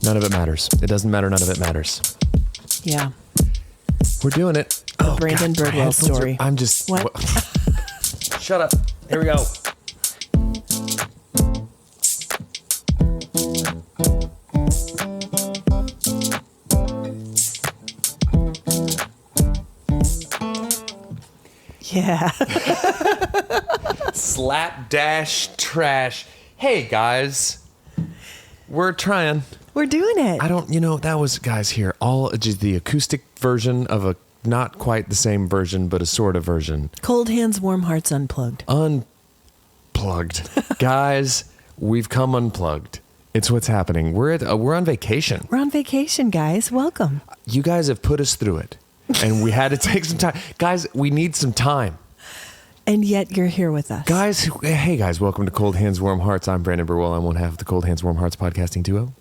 None of it matters. It doesn't matter. None of it matters. Yeah. We're doing it. The Brandon God, my Birdwell headphones story. I'm just... What? Shut up. Here we go. Yeah. Slapdash trash. Hey, guys. We're trying. We're doing it. That was, guys, here. All just the acoustic version of a not quite the same version, but a sort of version. Cold Hands, Warm Hearts Unplugged. Unplugged. Guys, we've come unplugged. It's what's happening. We're on vacation. We're on vacation, guys. Welcome. You guys have put us through it. And we had to take some time. Guys, we need some time. And yet you're here with us. Guys, hey guys, welcome to Cold Hands, Warm Hearts. I'm Brandon Birdwell. I'm one half of the Cold Hands, Warm Hearts podcasting duo.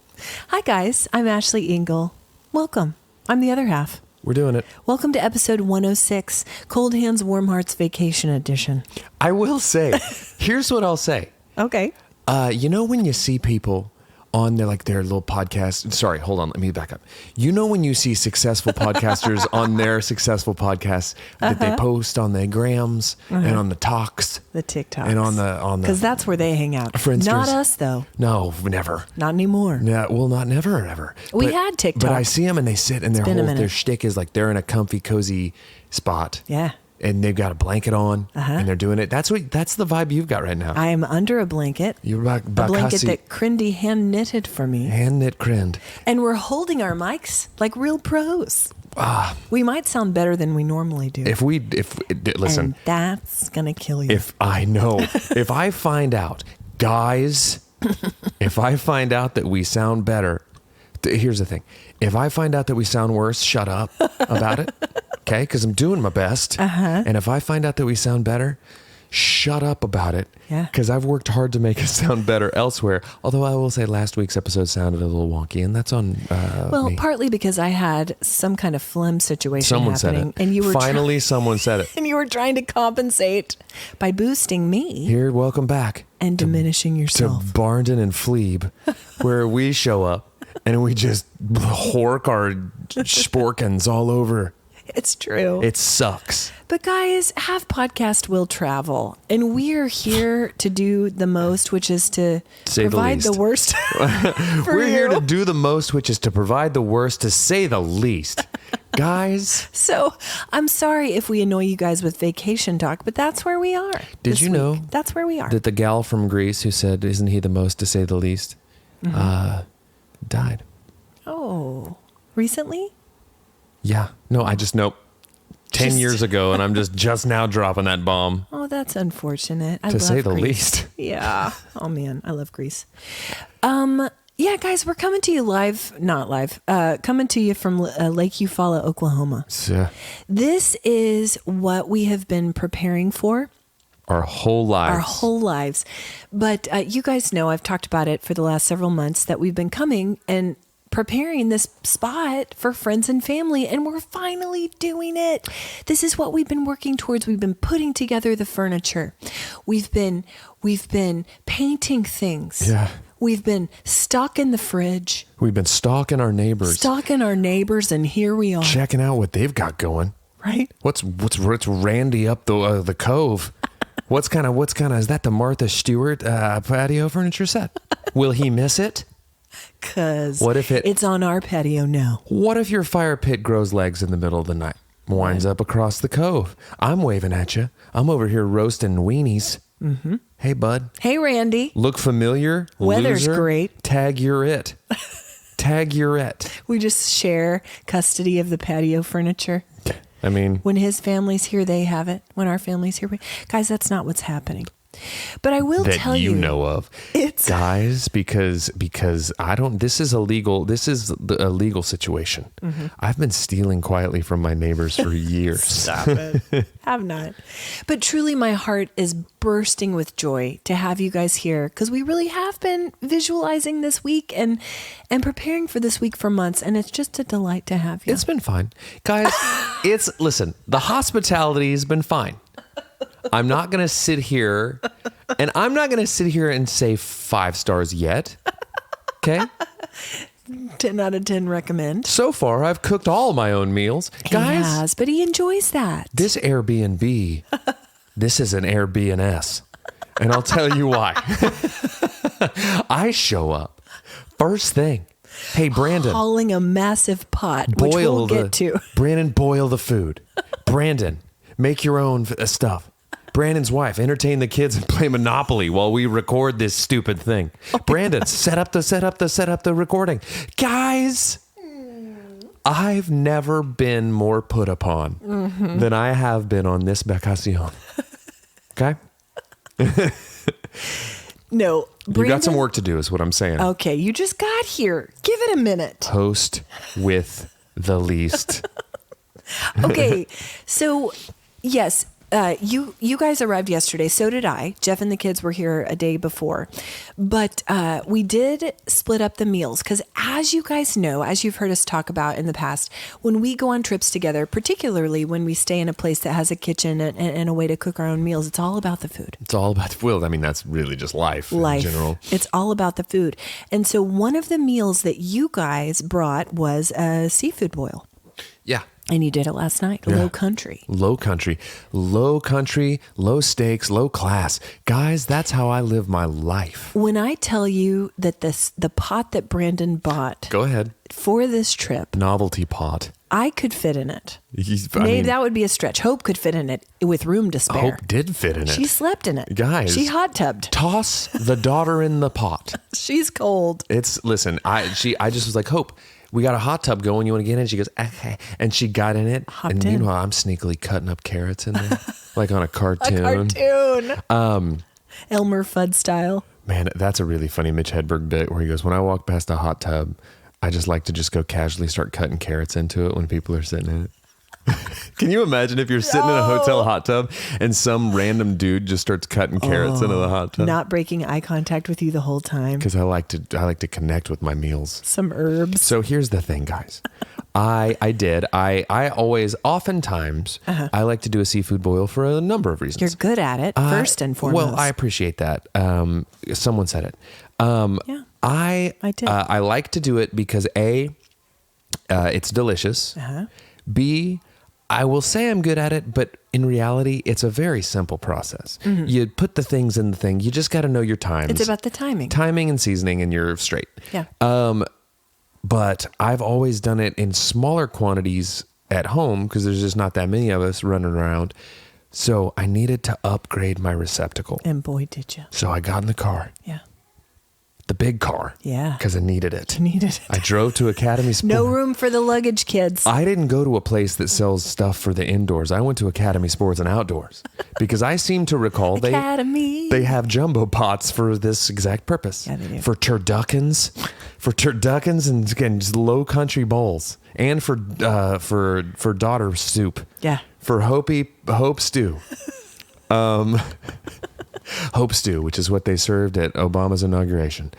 Hi, guys. I'm Ashley Engle. Welcome. I'm the other half. We're doing it. Welcome to episode 106, Cold Hands, Warm Hearts Vacation Edition. I will say, here's what I'll say. Okay. When you see people on their little podcast. Sorry, hold on. Let me back up. When you see successful podcasters on their successful podcasts that they post on the grams and on the talks, The TikToks. and on the Because that's where they hang out. For instance, Not us, though. No, never. Not anymore. Yeah, well, not never, ever. We had TikTok. But I see them and they sit and their shtick is like they're in a comfy, cozy spot. Yeah. And they've got a blanket on and they're doing it. That's the vibe you've got right now. I am under a blanket. You're a blanket that Crindy hand knitted for me. Hand knit Crind. And we're holding our mics like real pros. We might sound better than we normally do. Listen. And that's going to kill you. If I find out, guys, if I find out that we sound better, here's the thing. If I find out that we sound worse, shut up about it. Okay? Because I'm doing my best. And if I find out that we sound better, shut up about it. Yeah. Because I've worked hard to make us sound better elsewhere. Although I will say last week's episode sounded a little wonky, and that's on me. Partly because I had some kind of phlegm situation Someone happening. said it. And you were Finally, someone said it. And you were trying to compensate by boosting me. Here, welcome back. And diminishing yourself. To Barndon and Fleeb, where we show up and we just hork our sporkins all over. It's true. It sucks. But guys, Have Podcast will travel. And we're here to do the most, which is to provide the worst We're here to do the most, which is to provide the worst, to say the least. Guys. So I'm sorry if we annoy you guys with vacation talk, but that's where we are. Did you know that's where we are? That the gal from Greece who said, isn't he the most, to say the least, died. Oh, recently? Yeah. No, nope. 10 years ago, and I'm just now dropping that bomb. Oh, that's unfortunate. I to love say the Greece. least. Yeah. Oh, man. I love Greece. Yeah, guys, we're coming to you coming to you from Lake Eufala, Oklahoma. This is what we have been preparing for. Our whole lives. But you guys know, I've talked about it for the last several months, that we've been coming and preparing this spot for friends and family, and we're finally doing it. This is what we've been working towards. We've been putting together the furniture. We've been painting things. Yeah. We've been stocking the fridge. We've been stalking our neighbors. And here we are. Checking out what they've got going. Right? What's Randy up the cove? What's kind of is that the Martha Stewart patio furniture set? Will he miss it? Because what if it's on our patio now? What if your fire pit grows legs in the middle of the night? Winds up across the cove. I'm waving at you. I'm over here roasting weenies. Mm-hmm. Hey, bud. Hey, Randy. Look familiar? Weather's Loser? Great. Tag you're it. Tag you're it. We just share custody of the patio furniture. I mean, when his family's here, they have it. When our family's here, guys, that's not what's happening. But I will tell you, know of, it's guys, because I don't. This is a legal situation. Mm-hmm. I've been stealing quietly from my neighbors for years. Stop it. Have not. But truly, my heart is bursting with joy to have you guys here, because we really have been visualizing this week and preparing for this week for months, and it's just a delight to have you. It's been fine, guys. Listen, the hospitality has been fine. I'm not going to sit here and say 5 stars yet. Okay. 10 out of 10 recommend. So far, I've cooked all my own meals. Guys, He has, but he enjoys that. this Airbnb, this is an Airbnb. And I'll tell you why. I show up first thing. Hey, Brandon. Hauling a massive pot, which we'll get to. Brandon, boil the food. Brandon, make your own stuff. Brandon's wife, entertain the kids and play Monopoly while we record this stupid thing. Brandon, set up the recording. Guys, I've never been more put upon than I have been on this vacacion. Okay? No, Brandon, You got some work to do is what I'm saying. Okay, you just got here. Give it a minute. Host with the least. Okay, so yes, you guys arrived yesterday. So did I. Jeff and the kids were here a day before, but we did split up the meals because, as you guys know, as you've heard us talk about in the past, when we go on trips together, particularly when we stay in a place that has a kitchen and a way to cook our own meals, it's all about the food. It's all about the food. I mean, that's really just life in general. It's all about the food. And so one of the meals that you guys brought was a seafood boil. Yeah. And you did it last night. Yeah. Low country, low stakes, low class. Guys, that's how I live my life. When I tell you that the pot that Brandon bought Go ahead. for this trip, Novelty pot. I could fit in it. I Maybe mean, that would be a stretch. Hope could fit in it with room to spare. Hope did fit in it. She slept in it. Guys. She hot tubbed. Toss the daughter in the pot. She's cold. Listen, I just was like, Hope, we got a hot tub going. You want to get in? She goes, okay. And she got in it. Hopped and meanwhile, I'm sneakily cutting up carrots in there, like on a cartoon. Elmer Fudd style. Man, that's a really funny Mitch Hedberg bit where he goes, when I walk past a hot tub, I just like to just go casually start cutting carrots into it when people are sitting in it. Can you imagine if you're sitting in a hotel hot tub and some random dude just starts cutting carrots into the hot tub? Not breaking eye contact with you the whole time. Because I like to connect with my meals. Some herbs. So here's the thing, guys. I always, oftentimes, I like to do a seafood boil for a number of reasons. You're good at it, first and foremost. Well, I appreciate that. Someone said it. Yeah, I did. I like to do it because A, it's delicious. B, I will say I'm good at it, but in reality, it's a very simple process. You put the things in the thing. You just got to know your times. It's about the timing. Timing and seasoning, and you're straight. Yeah. But I've always done it in smaller quantities at home because there's just not that many of us running around. So I needed to upgrade my receptacle. And boy, did you. So I got in the car. Yeah. The big car. Yeah. Because I needed it. You needed it. I drove to Academy Sports. No room for the luggage, kids. I didn't go to a place that sells stuff for the indoors. I went to Academy Sports and Outdoors because I seem to recall they have jumbo pots for this exact purpose. Yeah, they do. For turduckens and again, just low country bowls, and for daughter soup. Yeah. For Hope Stew. Hope Stew, which is what they served at Obama's inauguration.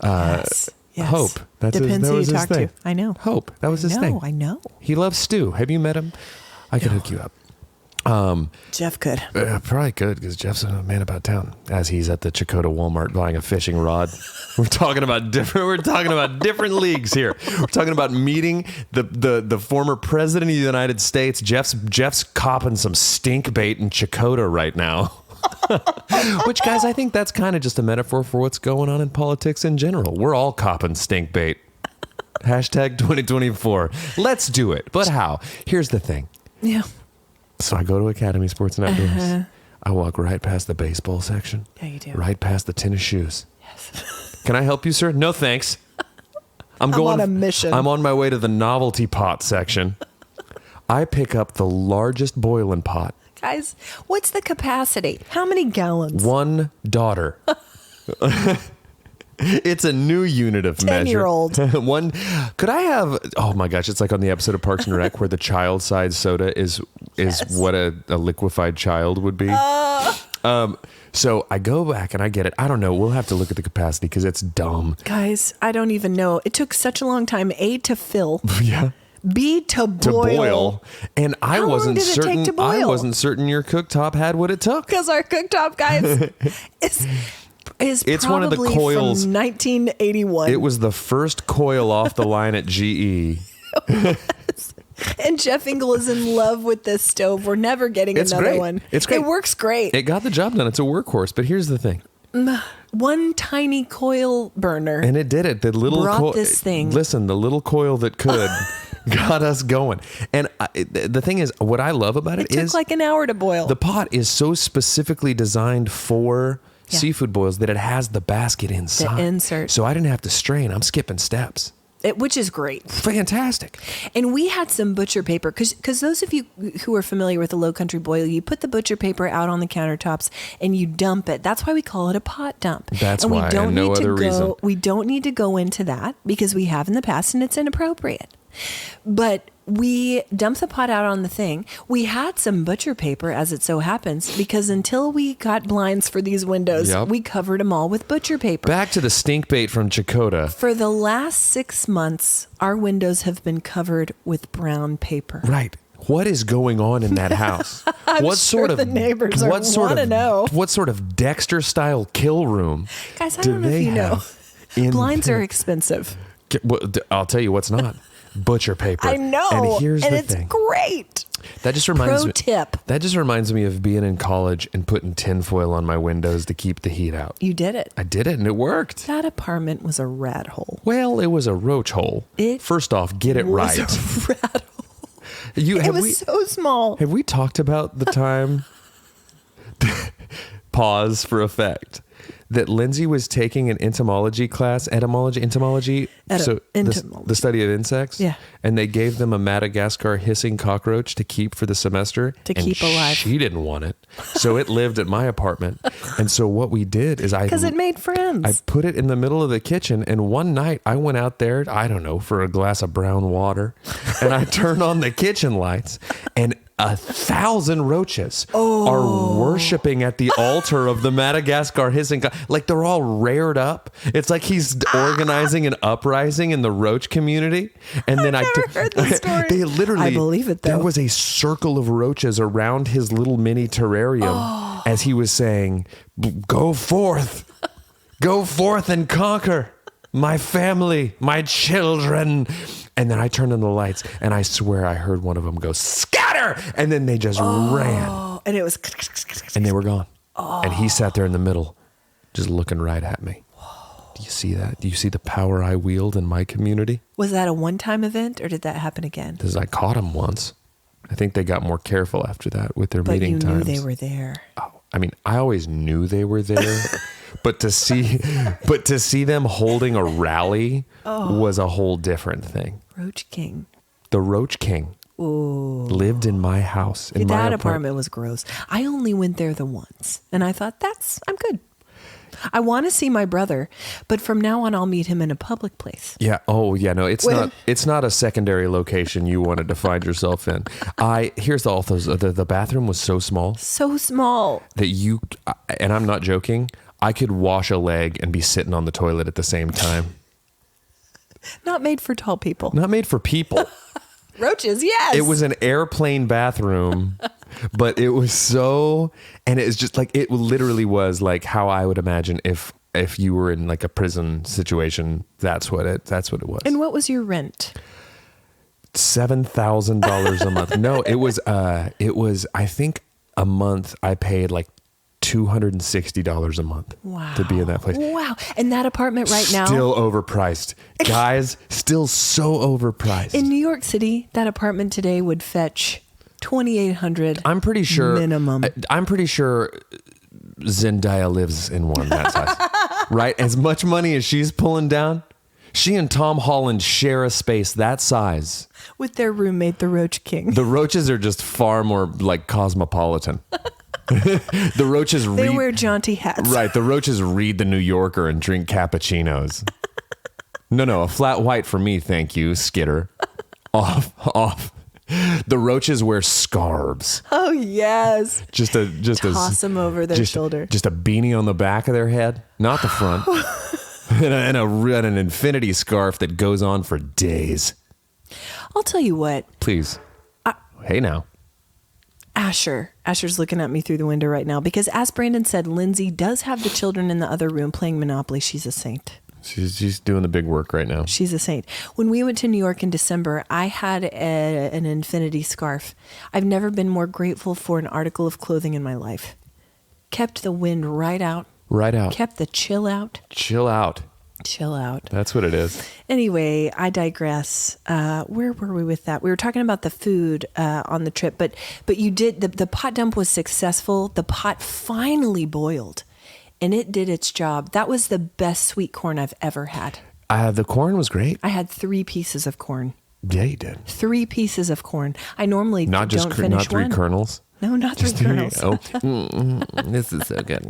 Yes. Hope. Depends who you talk thing. to. I know. Hope. That was his thing. I know. He loves stew. Have you met him? I could hook you up. Jeff could. Probably could, because Jeff's a man about town. As he's at the Chakotah Walmart buying a fishing rod. We're talking about different leagues here. We're talking about meeting the former president of the United States. Jeff's copping some stink bait in Chakotah right now. Which, guys, I think that's kind of just a metaphor for what's going on in politics in general. We're all copping stink bait. Hashtag 2024. Let's do it. But how? Here's the thing. Yeah. So I go to Academy Sports and Outdoors. I walk right past the baseball section. Yeah, you do. Right past the tennis shoes. Yes. Can I help you, sir? No, thanks. I'm on a mission. I'm on my way to the novelty pot section. I pick up the largest boiling pot. Guys, what's the capacity? How many gallons? One daughter. It's a new unit of measure. 10-year-old. One. Could I have? Oh my gosh! It's like on the episode of Parks and Rec where the child-sized soda is what a liquefied child would be. So I go back and I get it. I don't know. We'll have to look at the capacity because it's dumb. Guys, I don't even know. It took such a long time. A, to fill. Yeah. B, to boil. And I wasn't long did it certain. take to boil? I wasn't certain your cooktop had what it took. Because our cooktop, guys, is It's one of the coils from 1981. It was the first coil off the line at GE. And Jeff Engle is in love with this stove. We're never getting another great. one. It's great. It works great. It got the job done. It's a workhorse. But here's the thing. One tiny coil burner. And it did it. The little brought this thing. Listen, the little coil that could got us going. And the thing is, what I love about it took is like an hour to boil. the pot is so specifically designed for seafood boils that it has the basket inside. The insert. So I didn't have to strain. I'm skipping steps. Which is great. Fantastic. And we had some butcher paper because those of you who are familiar with the Low Country boil, you put the butcher paper out on the countertops and you dump it. That's why we call it a pot dump. That's why, and no other reason. We don't need to go into that because we have in the past and it's inappropriate. But we dumped the pot out on the thing. We had some butcher paper, as it so happens, because until we got blinds for these windows, we covered them all with butcher paper. Back to the stink bait from Chakotah. For the last 6 months, our windows have been covered with brown paper. Right. What is going on in that house? I'm sure the neighbors want to know. What sort of Dexter-style kill room? Guys, I don't know if you know. Blinds are expensive. I'll tell you what's not. Butcher paper. I know. And here's the thing. It's great. That just reminds me. Tip. That just reminds me of being in college and putting tinfoil on my windows to keep the heat out. You did it. I did it, and it worked. That apartment was a rat hole. Well, it was a roach hole. First off, get it right. It was a rat hole. It was so small. Have we talked about the time? Pause for effect. That Lindsay was taking an entomology class, entomology, the study of insects. Yeah. And they gave them a Madagascar hissing cockroach to keep for the semester. To keep alive. She didn't want it. So it lived at my apartment. And so what we did is because it made friends. I put it in the middle of the kitchen. And one night I went out there, I don't know, for a glass of brown water. And I turned on the kitchen lights and 1,000 roaches are worshiping at the altar of the Madagascar hissing. Like they're all reared up. It's like he's organizing an uprising in the roach community. And then I've never heard this story. They literally, I believe it though. There was a circle of roaches around his little mini terrarium as he was saying, go forth and conquer my family, my children. And then I turned on the lights and I swear I heard one of them go, scatter! And then they just ran. And it was... And they were gone. And he sat there in the middle, just looking right at me. Do you see that? Do you see the power I wield in my community? Was that a one-time event or did that happen again? Because I caught them once. I think they got more careful after that with their meeting times. But you knew they were there. Oh, I mean, I always knew they were there. But to see them holding a rally was a whole different thing. Roach King. The Roach King lived in my house. In that apartment was gross. I only went there the once, and I thought, I'm good. I want to see my brother, but from now on, I'll meet him in a public place. Yeah. Oh, yeah. No, it's not a secondary location you wanted to find yourself in. Here's the bathroom was so small. So small that and I'm not joking, I could wash a leg and be sitting on the toilet at the same time. Not made for tall people. Not made for people. Roaches, yes. It was an airplane bathroom, but it was and it was just like, it literally was like how I would imagine if you were in like a prison situation, that's what it was. And what was your rent? $7,000 a month. No, it was, I think a month I paid like $260 a month to be in that place. Wow. And that apartment right now? Still overpriced. Guys, still so overpriced. In New York City, that apartment today would fetch $2,800 I'm pretty sure minimum. I'm pretty sure Zendaya lives in one that size. Right? As much money as she's pulling down, she and Tom Holland share a space that size. With their roommate, the Roach King. The roaches are just far more like cosmopolitan. The roaches they wear jaunty hats. Right. The roaches read the New Yorker and drink cappuccinos. No, a flat white for me, thank you, Skitter. Off. The roaches wear scarves. Oh yes. Just toss them over their shoulder. Just a beanie on the back of their head, not the front. and an infinity scarf that goes on for days. I'll tell you what. Please. Hey now. Asher's looking at me through the window right now because, as Brandon said, Lindsay does have the children in the other room playing Monopoly. She's a saint. She's doing the big work right now. She's a saint. When we went to New York in December, I had an infinity scarf. I've never been more grateful for an article of clothing in my life. Kept the wind right out. Right out. Kept the chill out. Chill out. Chill out. That's what it is. Anyway, I digress. Where were we with that? We were talking about the food on the trip, but you did, the pot dump was successful. The pot finally boiled, and it did its job. That was the best sweet corn I've ever had. The corn was great. I had 3 pieces of corn. Yeah, you did. 3 pieces of corn. I normally don't finish not 3 one. kernels. No, not 3 kernels. This is so good.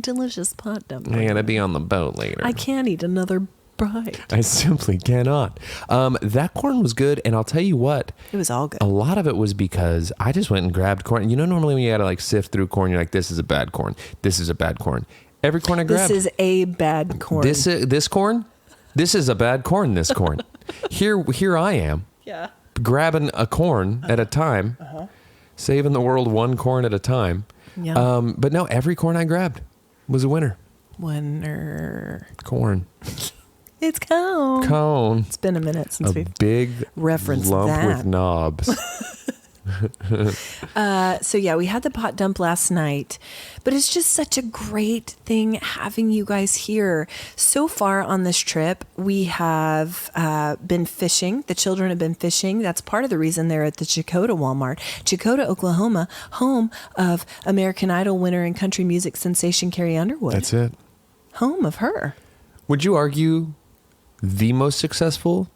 Delicious pot dump. I gotta be on the boat later. I can't eat another bite. I simply cannot. That corn was good, and I'll tell you what. It was all good. A lot of it was because I just went and grabbed corn. You know, normally when you gotta like sift through corn, you're like, this is a bad corn. This is a bad corn. Every corn I grabbed. This is a bad corn. This corn? This is a bad corn, this corn. Here I am. Yeah. Grabbing a corn at a time. Saving the world one corn at a time. Yeah. But no, every corn I grabbed was a winner. Winner. Corn. It's cone. Cone. It's been a minute since we've big referenced lump that. with knobs. So yeah, we had the pot dump last night, but it's just such a great thing having you guys here. So far on this trip, we have been fishing. The children have been fishing. That's part of the reason they're at the Chakota Walmart. Chakota, Oklahoma, home of American Idol winner and country music sensation Carrie Underwood. That's it. Home of her. Would you argue the most successful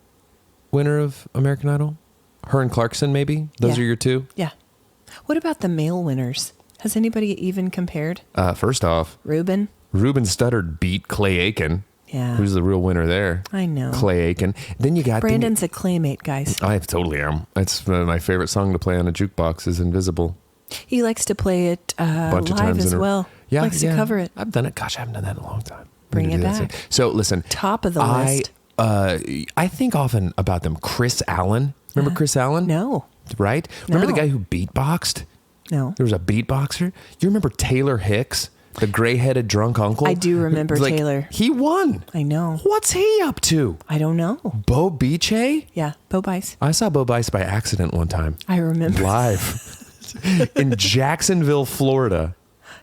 winner of American Idol? Her and Clarkson, maybe? Those Yeah. are your 2? Yeah. What about the male winners? Has anybody even compared? First off, Ruben? Ruben Studdard beat Clay Aiken. Yeah. Who's the real winner there? I know. Clay Aiken. Then you got... Brandon's a claymate, guys. I totally am. That's my favorite song to play on a jukebox is Invisible. He likes to play it Bunch of live times as in a- well. Yeah, Likes to cover it. I've done it. Gosh, I haven't done that in a long time. Bring Need to it do that back. soon. So listen. Top of the list. I think often about them. Chris Allen. Remember Chris Allen? No. Right? Remember the No. guy who beatboxed? No. There was a beatboxer. You remember Taylor Hicks? The gray-headed drunk uncle? I do remember Like, Taylor. He won. I know. What's he up to? I don't know. Bo Biche? Yeah. Bo Bice. I saw Bo Bice by accident one time. I remember. Live. In Jacksonville, Florida.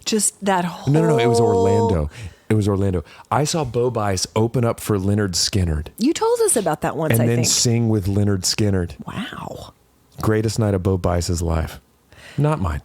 Just that whole... No. It was Orlando. It was Orlando. I saw Bo Bice open up for Leonard Skinnard. You told us about that once, And I then think. sing with Leonard Skinnard. Wow. Greatest night of Bo Bice's life. Not mine.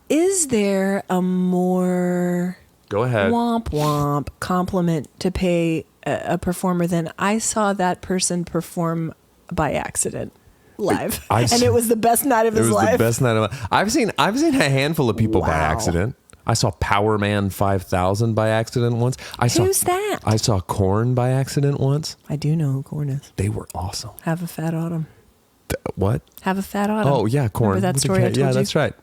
Is there a more Go ahead. womp womp compliment to pay a performer than I saw that person perform by accident live? And it was the best night of his life. It was the best night of my... I've seen a handful of people by Wow. accident. I saw Power Man 5000 by accident once. Who's that? I saw Korn by accident once. I do know who Korn is. They were awesome. Have a fat autumn. What? Have a fat autumn. Oh, yeah, Korn. Remember that story I told you? Yeah, that's right.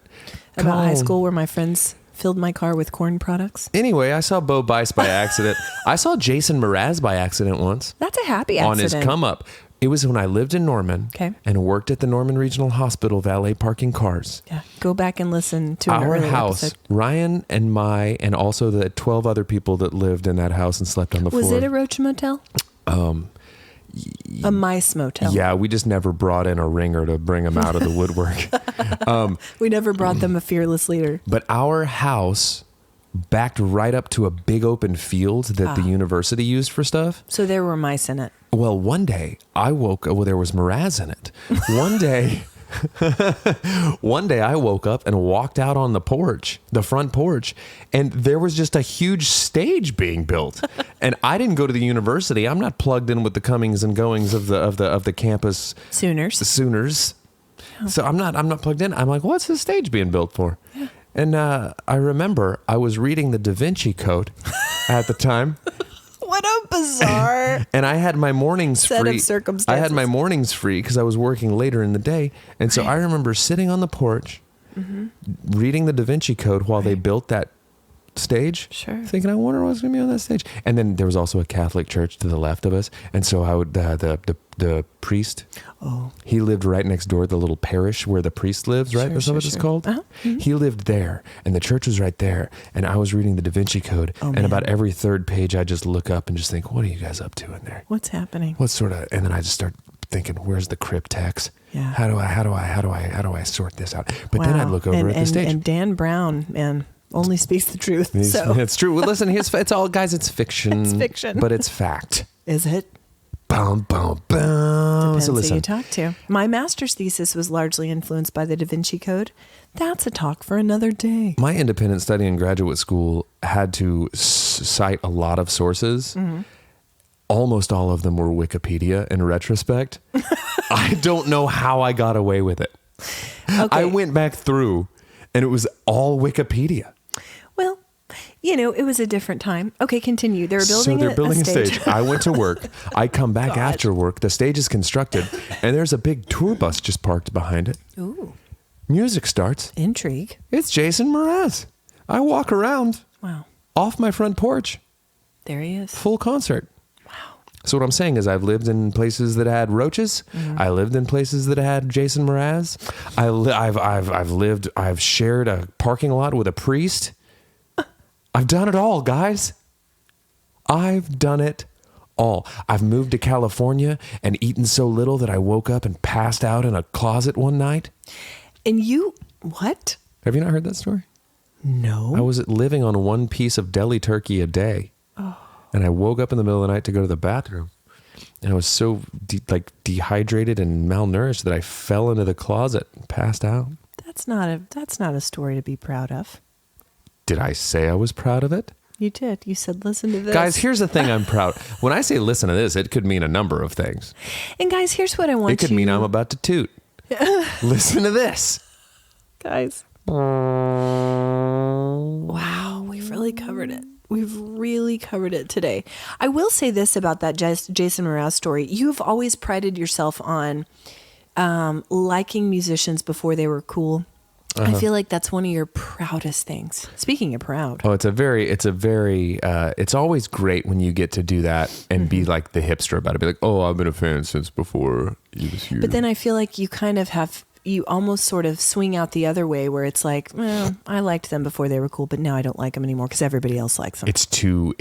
About high Korn. school where my friends filled my car with corn products. Anyway, I saw Bo Bice by accident. I saw Jason Mraz by accident once. That's a happy accident. On his come up. It was when I lived in Norman Okay. and worked at the Norman Regional Hospital valet parking cars. Yeah. Go back and listen to an Our earlier house, episode. Ryan and also the 12 other people that lived in that house and slept on the Was floor. it a roach motel? A mice motel. Yeah, we just never brought in a ringer to bring them out of the woodwork. We never brought them a fearless leader. But our house backed right up to a big open field that the university used for stuff. So there were mice in it. Well, one day I woke up, there was Mraz in it. One day I woke up and walked out on the porch, the front porch, and there was just a huge stage being built. And I didn't go to the university. I'm not plugged in with the comings and goings of the campus Sooners. So I'm not plugged in. I'm like, what's the stage being built for? Yeah. And I remember I was reading the Da Vinci Code at the time. What a bizarre And I had my mornings set free. of circumstances. I had my mornings free because I was working later in the day. And so I remember sitting on the porch, reading the Da Vinci Code while they built that stage. Sure. Thinking, I wonder what's going to be on that stage. And then there was also a Catholic church to the left of us. And so I would, the priest, he lived right next door, the little parish where the priest lives, right? That's what it's called. Uh-huh. Mm-hmm. He lived there, and the church was right there. And I was reading the Da Vinci Code, and about every third page, I just look up and just think, what are you guys up to in there? What's happening? What sort of? And then I just start thinking, where's the cryptex? Yeah. How do I sort this out? But then I'd look over at the stage. And Dan Brown, man, only speaks the truth. So It's true. Well, listen, it's all, guys, it's fiction. It's fiction. But it's fact. Is it? Boom, boom, boom. Depends So listen. who you talk to. My master's thesis was largely influenced by the Da Vinci Code. That's a talk for another day. My independent study in graduate school had to cite a lot of sources. Mm-hmm. Almost all of them were Wikipedia in retrospect. I don't know how I got away with it. Okay. I went back through and it was all Wikipedia. Well, it was a different time. Okay, continue. They're building a stage. I went to work. I come back after work. The stage is constructed and there's a big tour bus just parked behind it. Ooh. Music starts. Intrigue. It's Jason Mraz. I walk around. Wow. Off my front porch. There he is. Full concert. So what I'm saying is I've lived in places that had roaches. Mm-hmm. I lived in places that had Jason Mraz. I've shared a parking lot with a priest. I've done it all, guys. I've done it all. I've moved to California and eaten so little that I woke up and passed out in a closet one night. And what? Have you not heard that story? No. I was living on one piece of deli turkey a day. Oh. And I woke up in the middle of the night to go to the bathroom. And I was so dehydrated and malnourished that I fell into the closet and passed out. That's not a story to be proud of. Did I say I was proud of it? You did. You said, listen to this. Guys, here's the thing I'm proud. When I say listen to this, it could mean a number of things. And guys, here's what I want you... It could mean I'm about to toot. Listen to this. Guys. Wow, we've really covered it. We've really covered it today. I will say this about that Jason Mraz story. You've always prided yourself on liking musicians before they were cool. Uh-huh. I feel like that's one of your proudest things. Speaking of proud. Oh, it's always great when you get to do that and be like the hipster about it. Be like, oh, I've been a fan since before you was here. But then I feel like you kind of you almost sort of swing out the other way where it's like, well, I liked them before they were cool, but now I don't like them anymore because everybody else likes them. It's too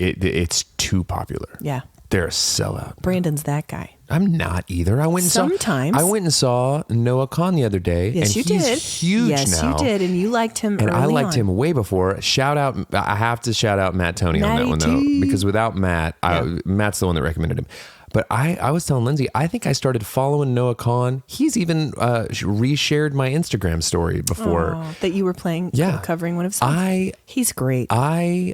popular. Yeah. They're a sellout. Brandon's that guy. I'm not either. I went and saw Noah Kahn the other day. Yes, and you he's did. Huge yes, now. Yes, you did. And you liked him and early I liked on. him way before. I have to shout out Matt Toney on that one, though. Because without Matt, Matt's the one that recommended him. But I was telling Lindsay, I think I started following Noah Kahn. He's even reshared my Instagram story before. That you were playing, covering one of his songs. He's great. I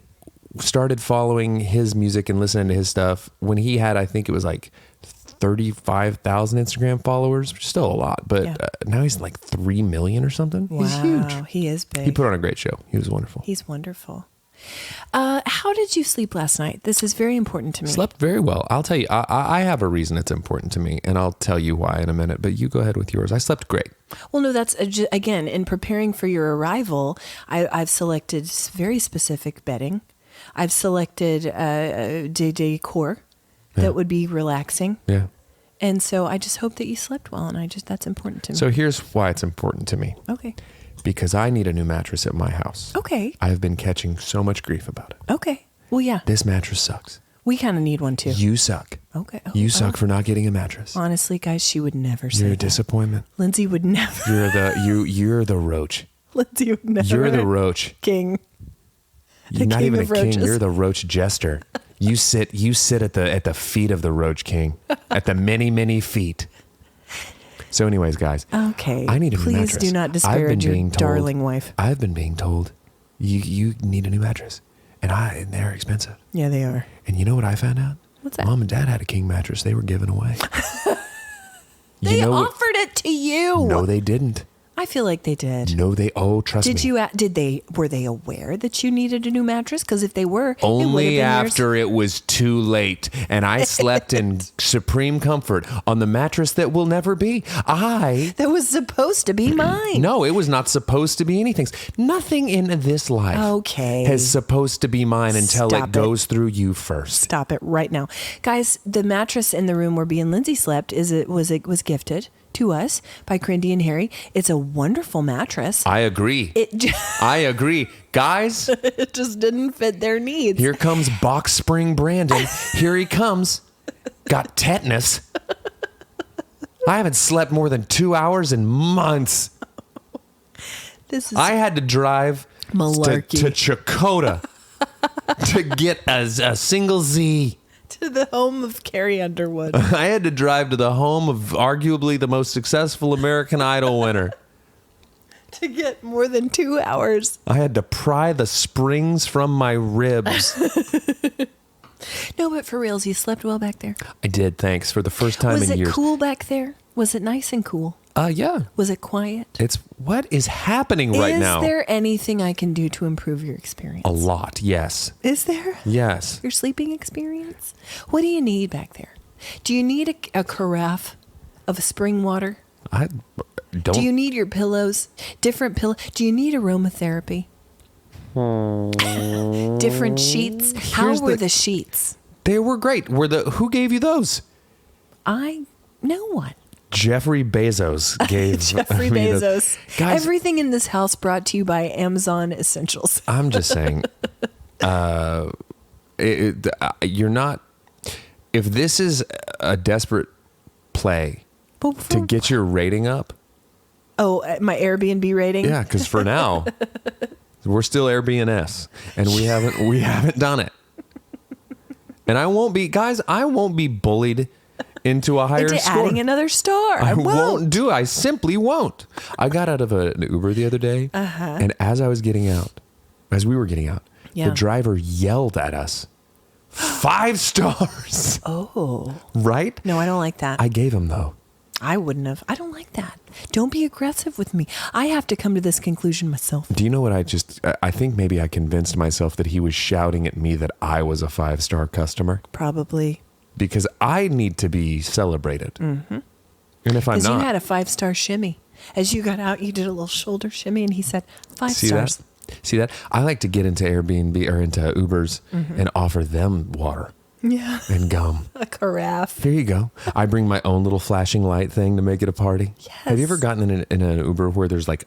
started following his music and listening to his stuff when he had, I think it was like 35,000 Instagram followers, which is still a lot, but now he's like 3 million or something. Wow, he's huge. He is big. He put on a great show. He was wonderful. He's wonderful. How did you sleep last night? This is very important to me. Slept very well. I'll tell you, I have a reason it's important to me, and I'll tell you why in a minute, but you go ahead with yours. I slept great. Well, no, that's, again, in preparing for your arrival, I've selected very specific bedding. I've selected decor that would be relaxing. Yeah. And so I just hope that you slept well, and that's important to me. So here's why it's important to me. Okay. Because I need a new mattress at my house. Okay. I've been catching so much grief about it. Okay. Well, yeah. This mattress sucks. We kind of need one too. You suck. Okay. You suck for not getting a mattress. Honestly, guys, she would never say You're a that. disappointment. Lindsay would never. You're the roach. Lindsay would never. You're the roach. King. You're not even a king. You're the roach jester. You sit at the feet of the roach king, at the many feet. So, anyways, guys. Okay. I need a new mattress. Please do not disparage your darling wife. I've been being told you need a new mattress, and they're expensive. Yeah, they are. And you know what I found out? What's that? Mom and Dad had a king mattress. They were giving away. They offered it to you. No, they didn't. I feel like they did. No, trust me. Were they aware that you needed a new mattress? Because if they were, only after it was too late, and I slept in supreme comfort on the mattress that will never be. That was supposed to be mine. No, it was not supposed to be anything. Nothing in this life is supposed to be mine until it goes through you first. Stop it right now. Guys, the mattress in the room where B and Lindsay slept was gifted to us by Crindy and Harry. It's a wonderful mattress. I agree. I agree. Guys. It just didn't fit their needs. Here comes Box Spring Brandon. Here he comes. Got tetanus. I haven't slept more than 2 hours in months. I had to drive to Chakotah to get a single Z. To the home of Carrie Underwood. I had to drive to the home of arguably the most successful American Idol winner. To get more than 2 hours. I had to pry the springs from my ribs. No, but for reals, you slept well back there. I did, thanks. For the first time in years. Was it cool back there? Was it nice and cool? Yeah. Was it quiet? What is happening right now? Is there anything I can do to improve your experience? A lot, yes. Is there? Yes. Your sleeping experience? What do you need back there? Do you need a carafe of spring water? I don't. Do you need your pillows? Different pillow? Do you need aromatherapy? Different sheets? How were the sheets? They were great. Who gave you those? No one. Jeffrey Bezos gave Jeffrey Bezos. Guys, everything in this house brought to you by Amazon Essentials. I'm just saying, you're not. If this is a desperate play to get your rating up. Oh, my Airbnb rating. Yeah, because for now we're still Airbnb, and we haven't done it. And I won't be bullied into a higher score. Adding another star. I won't do it. I simply won't. I got out of an Uber the other day, and as we were getting out, the driver yelled at us, 5 stars. Oh. Right? No, I don't like that. I gave him, though. I wouldn't have. I don't like that. Don't be aggressive with me. I have to come to this conclusion myself. Do you know what I think maybe I convinced myself that he was shouting at me that I was a 5-star customer. Probably. Because I need to be celebrated. Mm-hmm. And if I'm not. Because you had a 5-star shimmy. As you got out, you did a little shoulder shimmy, and he said 5 stars. See that? I like to get into Airbnb or into Ubers and offer them water. Yeah. And gum. A carafe. Here you go. I bring my own little flashing light thing to make it a party. Yes. Have you ever gotten in an Uber where there's like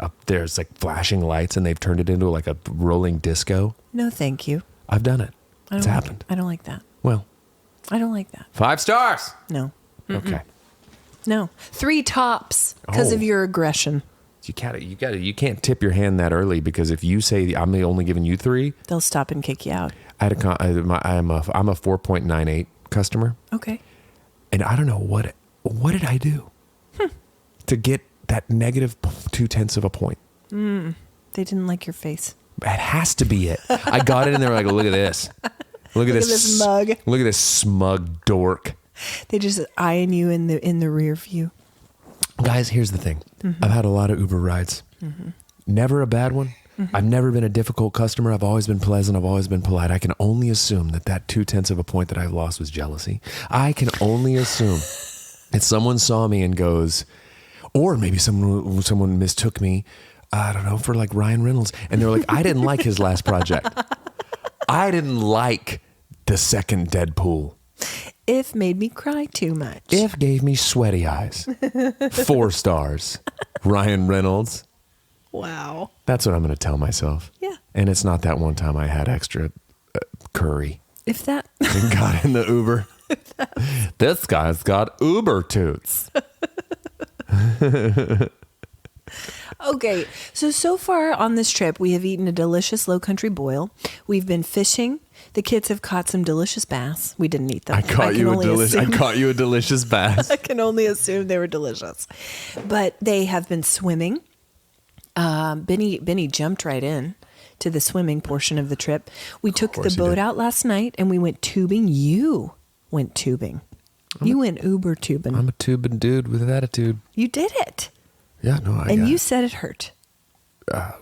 flashing lights and they've turned it into like a rolling disco? No, thank you. I've done it. It's happened. I don't like that. Well. I don't like that. 5 stars. No. Mm-mm. Okay. No. 3 tops because of your aggression. You can't tip your hand that early, because if you say I'm only giving you 3, they'll stop and kick you out. I'm a 4.98 customer. Okay. And I don't know what did I do to get that negative 0.2 of a point. They didn't like your face. That has to be it. I got it and they were like, look at this. Look at this mug. Look at this smug dork. They just eyeing you in the rear view. Guys, here's the thing. I've had a lot of Uber rides. Never a bad one. I've never been a difficult customer. I've always been pleasant. I've always been polite. I can only assume that 0.2 of a point that I've lost was jealousy. I can only assume that someone saw me and goes, or maybe someone mistook me, I don't know, for like Ryan Reynolds. And they were like, I didn't like his last project. I didn't like the second Deadpool. If made me cry too much. If gave me sweaty eyes. 4 stars. Ryan Reynolds. Wow. That's what I'm going to tell myself. Yeah. And it's not that one time I had extra curry. If that. And got in the Uber. This guy's got Uber toots. Okay. So far on this trip, we have eaten a delicious low country boil. We've been fishing. The kids have caught some delicious bass. We didn't eat them. I caught you a delicious bass. I can only assume they were delicious. But they have been swimming. Benny jumped right in to the swimming portion of the trip. We took the boat out last night and we went tubing. You went tubing. You went Uber tubing. I'm a tubing dude with attitude. You did it. Yeah, no, I And got you it. said it hurt.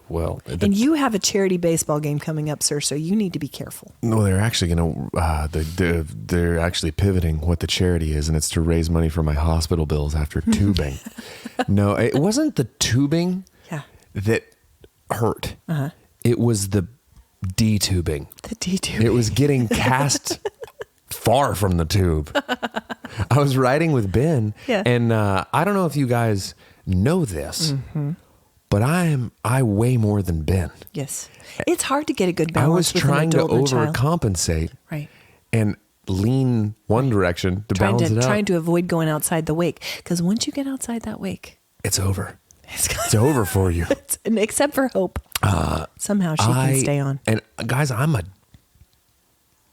Well, And you have a charity baseball game coming up, sir, so you need to be careful. no, they're actually going to, they're actually pivoting what the charity is, and it's to raise money for my hospital bills after tubing. No, it wasn't the tubing that hurt. It was the detubing. The detubing. It was getting cast far from the tube. I was riding with Ben, and I don't know if you guys know this, but I weigh more than Ben. Yes. It's hard to get a good I balance was with trying an to adult and a child. overcompensate, Right. and lean one direction to balance it out. Trying to avoid going outside the wake. Because once you get outside that wake, it's over. It's over for you. Except for Hope. Somehow she can stay on. And guys, I'm a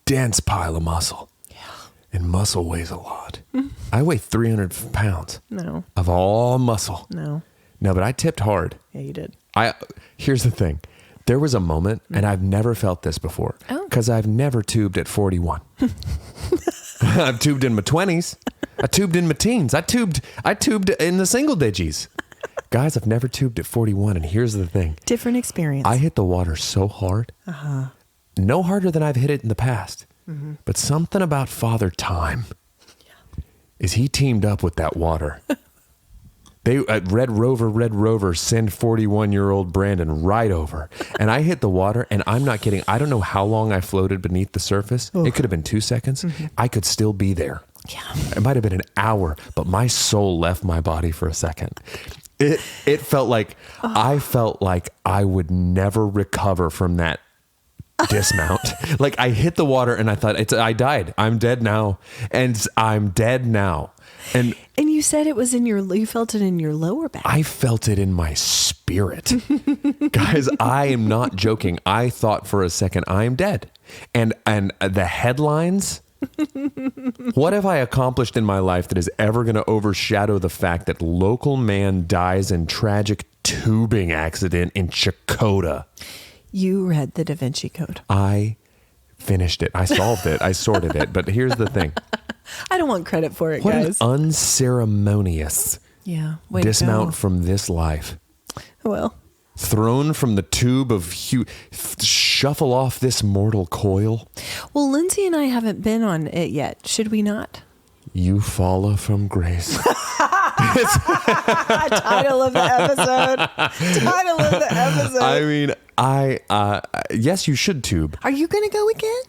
dense pile of muscle. Yeah. And muscle weighs a lot. I weigh 300 pounds. No. Of all muscle. No. No, but I tipped hard. Yeah, you did. Here's the thing. There was a moment, and I've never felt this before, because I've never tubed at 41. I've tubed in my 20s. I tubed in my teens. I tubed in the single digits. Guys, I've never tubed at 41, and here's the thing. Different experience. I hit the water so hard. No harder than I've hit it in the past. But something about Father Time is he teamed up with that water. They Red Rover send 41-year-old Brandon right over. And I hit the water, and I'm not kidding. I don't know how long I floated beneath the surface. It could have been 2 seconds. I could still be there. Yeah. It might have been an hour, but my soul left my body for a second. It felt like I felt like I would never recover from that dismount. Like I hit the water and I thought I died. I'm dead now. And I'm dead now. And you said it was you felt it in your lower back. I felt it in my spirit. Guys, I am not joking. I thought for a second I am dead. And the headlines, what have I accomplished in my life that is ever going to overshadow the fact that local man dies in tragic tubing accident in Chakotah? You read the Da Vinci Code. I finished it. I solved it. I sorted it. But here's the thing. I don't want credit for it, What guys. an unceremonious dismount from this life. Well, Thrown from the tube of shuffle off this mortal coil. Well, Lindsay and I haven't been on it yet. Should we not? Eufala from grace. Title of the episode. I mean, yes, you should tube. Are you going to go again?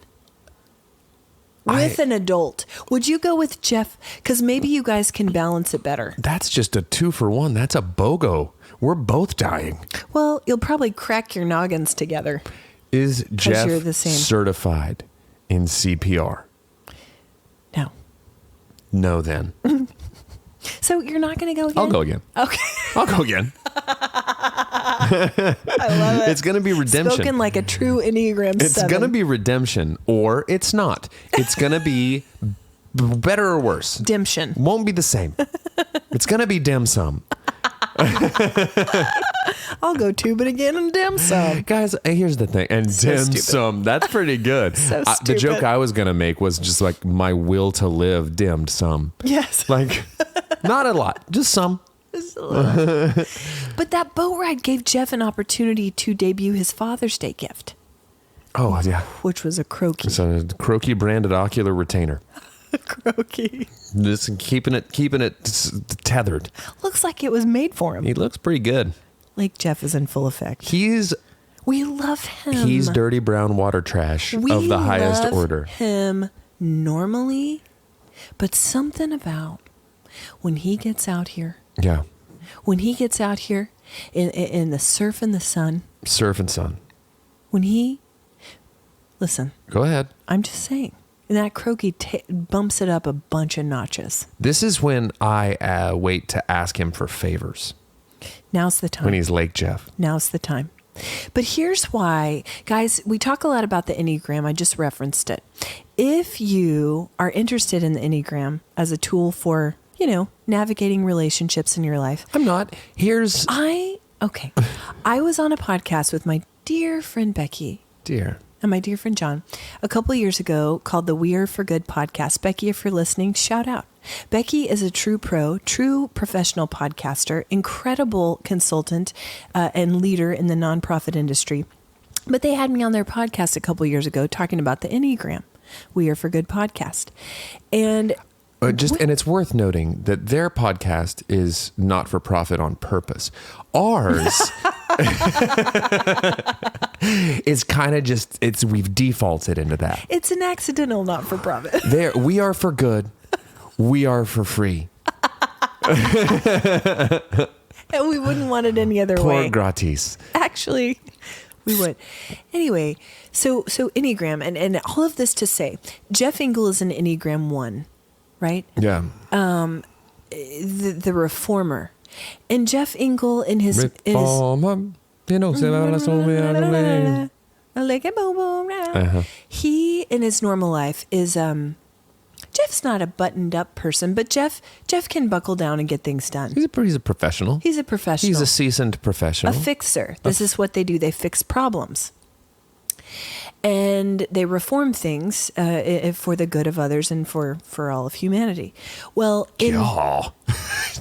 With an adult. Would you go with Jeff? Because maybe you guys can balance it better. That's just a 2-for-1. That's a BOGO. We're both dying. Well, you'll probably crack your noggins together. Is Jeff you're the same. certified in CPR? No. No, then. So you're not going to go again? I'll go again. Okay. I'll go again. I love it. It's going to be redemption. Spoken like a true Enneagram 7. It's going to be redemption, or it's not. It's going to be better or worse. Demption. Won't be the same. It's going to be dim sum. I'll go tube it again and dim sum. Guys, here's the thing. And So dim stupid. sum, that's pretty good. So The stupid. joke I was going to make was just like my will to live dimmed some. Yes. Like, not a lot, just some. But that boat ride gave Jeff an opportunity to debut his Father's Day gift, Oh, yeah. which was a croaky. It's a Croaky branded ocular retainer. Croaky. Just keeping it tethered. Looks like it was made for him. He looks pretty good. Lake Jeff is in full effect. We love him. He's dirty brown water trash of the highest love order. Him normally, but something about when he gets out here. Yeah. When he gets out here in the surf and the sun. Surf and sun. Listen. Go ahead. I'm just saying. And that croaky bumps it up a bunch of notches. This is when I wait to ask him for favors. Now's the time. When he's Lake Jeff. Now's the time. But here's why, guys, we talk a lot about the Enneagram. I just referenced it. If you are interested in the Enneagram as a tool for, navigating relationships in your life. I'm not. I was on a podcast with my dear friend Becky. Dear. and my dear friend John a couple of years ago called the We Are for Good podcast. Becky, if you're listening, shout out. Becky is a true professional podcaster, incredible consultant and leader in the nonprofit industry. But they had me on their podcast a couple of years ago talking about the Enneagram. We Are for Good podcast. And and it's worth noting that their podcast is not for profit on purpose. Ours is kind of we've defaulted into that. It's an accidental not for profit. We are for good. We are for free. And we wouldn't want it any other way. Por gratis. Actually, we would. Anyway, so Enneagram, and all of this to say, Jeff Engle is an Enneagram 1, right? Yeah. The reformer. And Jeff Engle in his... Reformer. He, in his normal life, is... Jeff's not a buttoned up person, but Jeff can buckle down and get things done. He's a professional. He's a professional. He's a seasoned professional. A fixer. This is what they do. They fix problems. And they reform things for the good of others and for all of humanity. Well, well,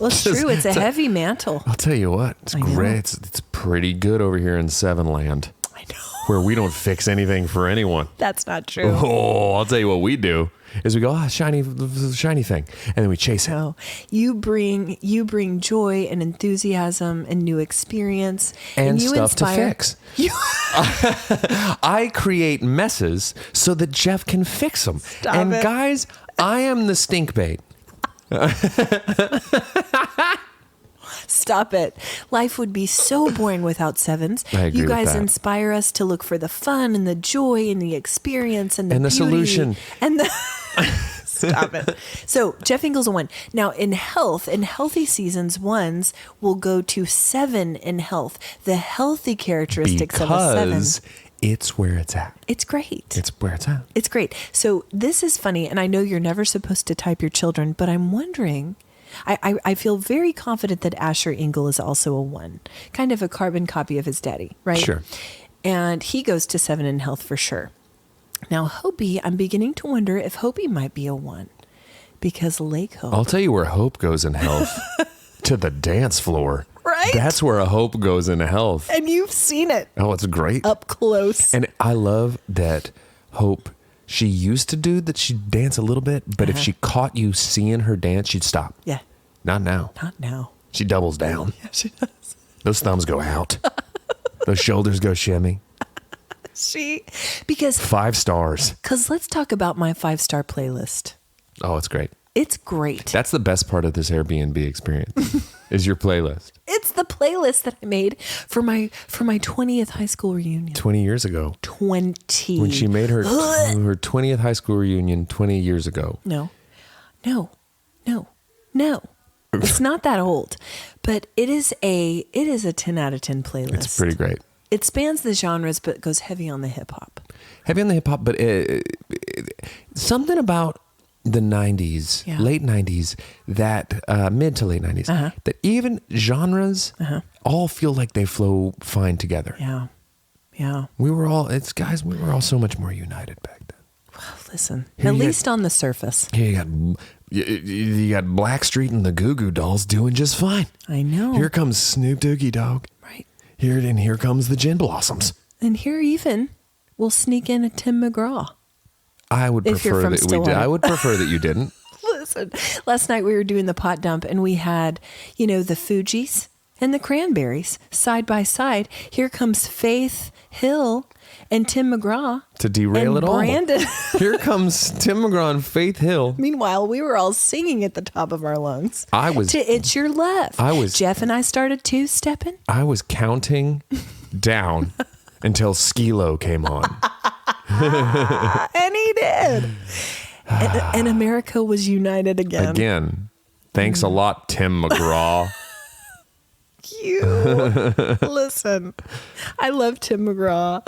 it's true. It's a heavy mantle. I'll tell you what. It's great. It's pretty good over here in Seven Land. I know. Where we don't fix anything for anyone. That's not true. Oh, I'll tell you what we do is we go, shiny thing. And then we chase it. No, you bring joy and enthusiasm and new experience. And you stuff inspire. To fix. I create messes so that Jeff can fix them. Stop it. Guys, I am the stink bait. Stop it. Life would be so boring without sevens. I agree you guys with that. Inspire us to look for the fun and the joy and the experience and the beauty. Solution. And the Stop it. So Jeff Engle's a 1. Now in healthy seasons, 1s will go to 7 in health. The healthy characteristics of a 7. Because it's where it's at. It's great. It's where it's at. It's great. So this is funny, and I know you're never supposed to type your children, but I'm wondering... I feel very confident that Asher Engle is also a 1, kind of a carbon copy of his daddy, right? Sure. And he goes to 7 in health for sure. Now, Hopi, I'm beginning to wonder if Hopi might be a 1 because Lake Hope. I'll tell you where hope goes in health. To the dance floor. Right? That's where a hope goes in health. And you've seen it. Oh, it's great. Up close. And I love that Hope, she used to do that she'd dance a little bit, but if she caught you seeing her dance, she'd stop. Yeah. Not now. Not now. She doubles down. Yeah, she does. Those thumbs go out. Those shoulders go shimmy. Because 5 stars. Because let's talk about my 5-star playlist. Oh, it's great. It's great. That's the best part of this Airbnb experience is your playlist. It's the playlist that I made for my 20th high school reunion. 20 years ago. 20. When she made her 20th high school reunion 20 years ago. No. It's not that old, but it is a 10 out of 10 playlist. It's pretty great. It spans the genres, but goes heavy on the hip hop. Heavy on the hip hop, but something about the 90s, late 90s, that mid to late 90s, that even genres all feel like they flow fine together. Yeah. We were all so much more united back then. Well, listen, at least on the surface. Yeah, you got Blackstreet and the Goo Goo Dolls doing just fine. I know. Here comes Snoop Doggy Dogg. Right. Here comes the Gin Blossoms. And here even we'll sneak in a Tim McGraw. I would prefer that we did. I would prefer that you didn't. Listen, last night we were doing the pot dump and we had, the Fugees and the Cranberries side by side. Here comes Faith Hill and Tim McGraw. To derail it all. Brandon. Here comes Tim McGraw and Faith Hill. Meanwhile, we were all singing at the top of our lungs. To It's Your Love. Jeff and I started two-stepping. I was counting down until Skilo came on. And he did. And America was united again. Again. Thanks a lot, Tim McGraw. You listen. I love Tim McGraw.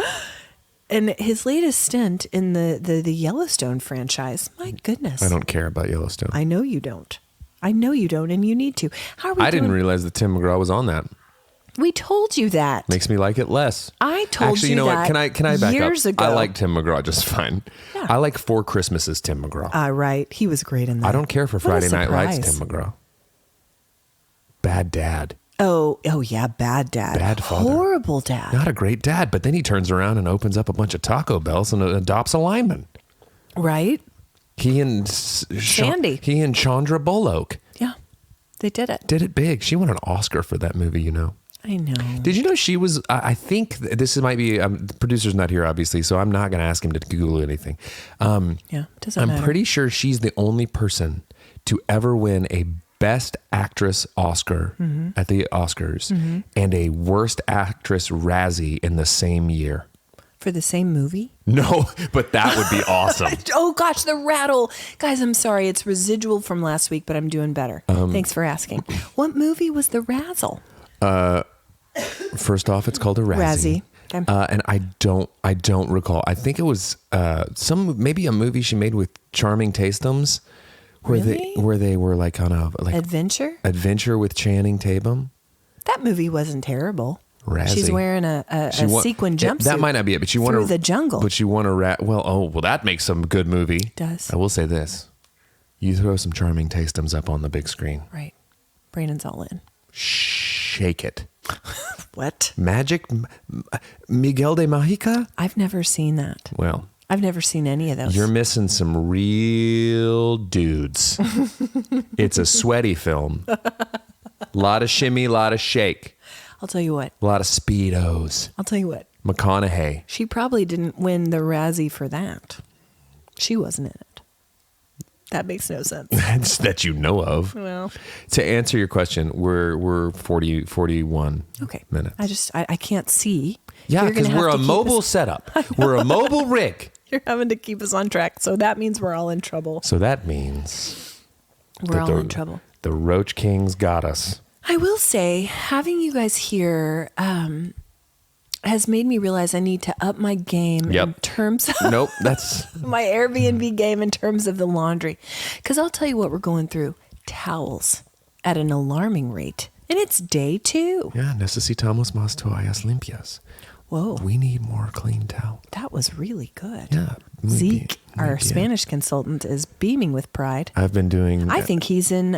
And his latest stint in the Yellowstone franchise. My goodness. I don't care about Yellowstone. I know you don't. And you need to. How are we I doing? didn't realize that Tim McGraw was on that. We told you that. Makes me like it less. I told Actually, you know that what? Can I back years up? ago. I like Tim McGraw just fine. Yeah. I like Four Christmases Tim McGraw. Right. He was great in that. I don't care for What a Friday Night Lights surprise. Tim McGraw. Bad dad. Oh yeah, bad dad. Bad father. Horrible dad. Not a great dad, but then he turns around and opens up a bunch of Taco Bells and adopts a lineman. Right? He and Sandy. He and Chandra Bullock Yeah. They did it. did it big. She won an Oscar for that movie, you know. I know. Did you know she was, I think this might be, the producer's not here, obviously, so I'm not going to ask him to Google anything. Yeah, doesn't matter. I'm pretty sure she's the only person to ever win a Best Actress Oscar at the Oscars and a Worst Actress Razzie in the same year. For the same movie? No, but that would be awesome. Oh gosh, the rattle. Guys, I'm sorry. It's residual from last week, but I'm doing better. Thanks for asking. What movie was the razzle? First off, it's called a Razzie. Okay. And I don't recall. I think it was maybe a movie she made with Charming Tastems, where they were like on a adventure with Channing Tatum. That movie wasn't terrible. Razzie. She's wearing a sequin jumpsuit. That might not be it, but you want through the jungle. But you want to well, that makes some good movie. It does. I will say this: you throw some Charming Tastems up on the big screen. Right. Brandon's all in. Shake it. What? Magic Miguel de Majica? I've never seen that. Well, I've never seen any of those. you're missing some real dudes. It's a sweaty film. Lot of shimmy, lot of shake. I'll tell you what. A lot of Speedos. I'll tell you what. McConaughey. She probably didn't win the Razzie for that. She wasn't in it. That makes no sense. That you know of. Well, To answer your question, we're 41 okay. minutes. I can't see. Yeah, You're gonna because have we're to a keep mobile us- setup. We're a mobile rig. You're having to keep us on track. So that means we're all in trouble. So that means We're that all in trouble. The Roach Kings got us. I will say, having you guys here has made me realize I need to up my game in terms of Nope, that's my Airbnb game in terms of the laundry. Because I'll tell you what we're going through. Towels at an alarming rate. And it's day 2. yeah. Necesitamos más toallas limpias. Whoa. We need more clean towels. That was really good. Yeah, muy Zeke, bien, muy our bien. Spanish consultant, is beaming with pride. I've been doing. I think he's in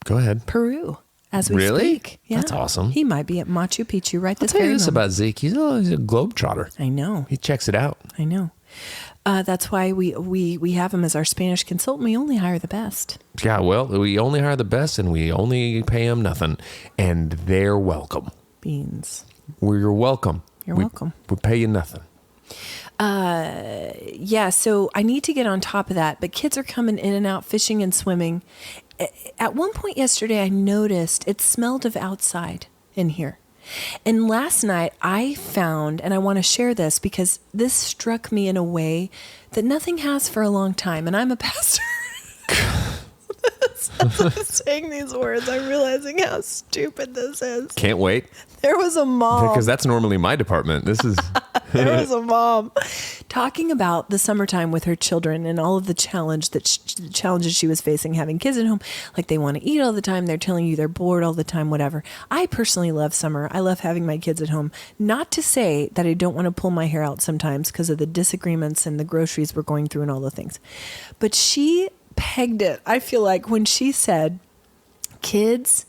Go ahead. Peru as we Really? speak. Yeah. That's awesome. He might be at Machu Picchu right I'll this tell you very this moment. about Zeke. He's a globetrotter. I know. He checks it out. I know. That's why we have him as our Spanish consultant. We only hire the best. Yeah, well, we only hire the best and we only pay them nothing. And they're welcome. Beans. You're welcome. You're welcome. We pay you nothing. Yeah, so I need to get on top of that. But kids are coming in and out, fishing and swimming. At one point yesterday, I noticed it smelled of outside in here. And last night I found, and I want to share this because this struck me in a way that nothing has for a long time. And I'm a pastor. As I'm saying these words, I'm realizing how stupid this is. Can't wait. There was a mom. Because that's normally my department. This is. There was a mom talking about the summertime with her children and all of the challenges she was facing having kids at home. Like they want to eat all the time. They're telling you they're bored all the time, whatever. I personally love summer. I love having my kids at home. Not to say that I don't want to pull my hair out sometimes because of the disagreements and the groceries we're going through and all the things. But she pegged it, I feel like, when she said, kids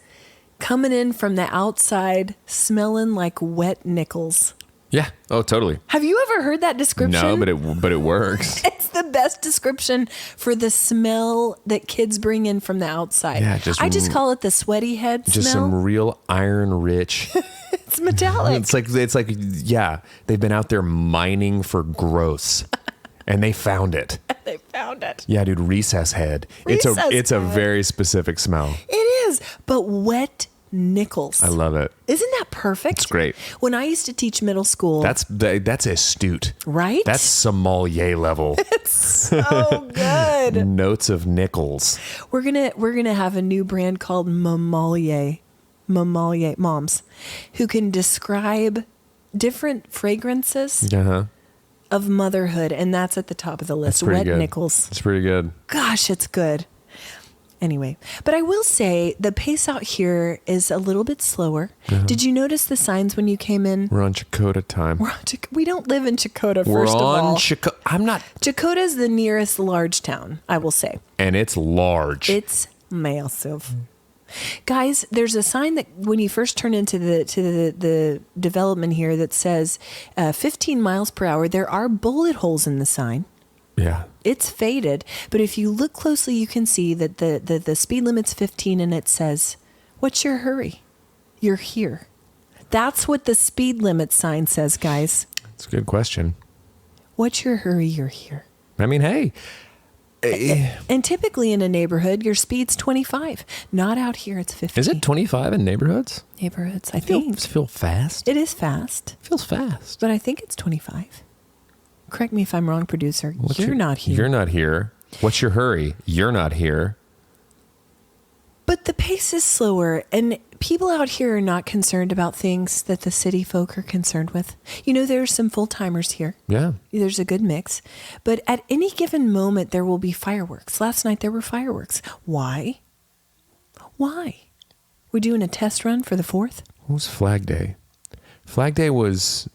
coming in from the outside smelling like wet nickels. Yeah. Oh, totally. Have you ever heard that description? No, but it works. It's the best description for the smell that kids bring in from the outside. Yeah, I just call it the sweaty head Just smell. some real iron rich. It's metallic. It's like yeah, they've been out there mining for gross. And they found it. They found it. Yeah, dude, recess head. It's a very specific smell. It is, but wet nickels. I love it. Isn't that perfect? It's great. When I used to teach middle school. That's astute. Right? That's sommelier level. It's so good. Notes of nickels. We're gonna have a new brand called Mamalier moms, who can describe different fragrances Uh-huh. of motherhood, and that's at the top of the list. That's pretty Wet good. nickels. It's pretty good. Gosh, it's good. Anyway, but I will say the pace out here is a little bit slower. Did you notice the signs when you came in? We're on Chakotah time. We don't live in Chakotah, We're first of all. on Chakotah. I'm not. Chakotah is the nearest large town, I will say. And it's large. It's massive. Guys, there's a sign that when you first turn into the development here that says 15 miles per hour. There are bullet holes in the sign. Yeah. It's faded, but if you look closely, you can see that the speed limit's 15 and it says, "What's your hurry? You're here." That's what the speed limit sign says, guys. It's a good question. What's your hurry? You're here. I mean, hey. And typically in a neighborhood, your speed's 25. Not out here, it's 15. Is it 25 in neighborhoods? Neighborhoods, I think. Feel fast. It is fast. Feels fast. But I think it's 25. Correct me if I'm wrong, producer. You're not here. You're not here. What's your hurry? You're not here. But the pace is slower, and people out here are not concerned about things that the city folk are concerned with. You know, there's some full-timers here. Yeah. There's a good mix. But at any given moment, there will be fireworks. Last night, there were fireworks. Why? Why? We're doing a test run for the 4th? What was Flag Day? Flag Day was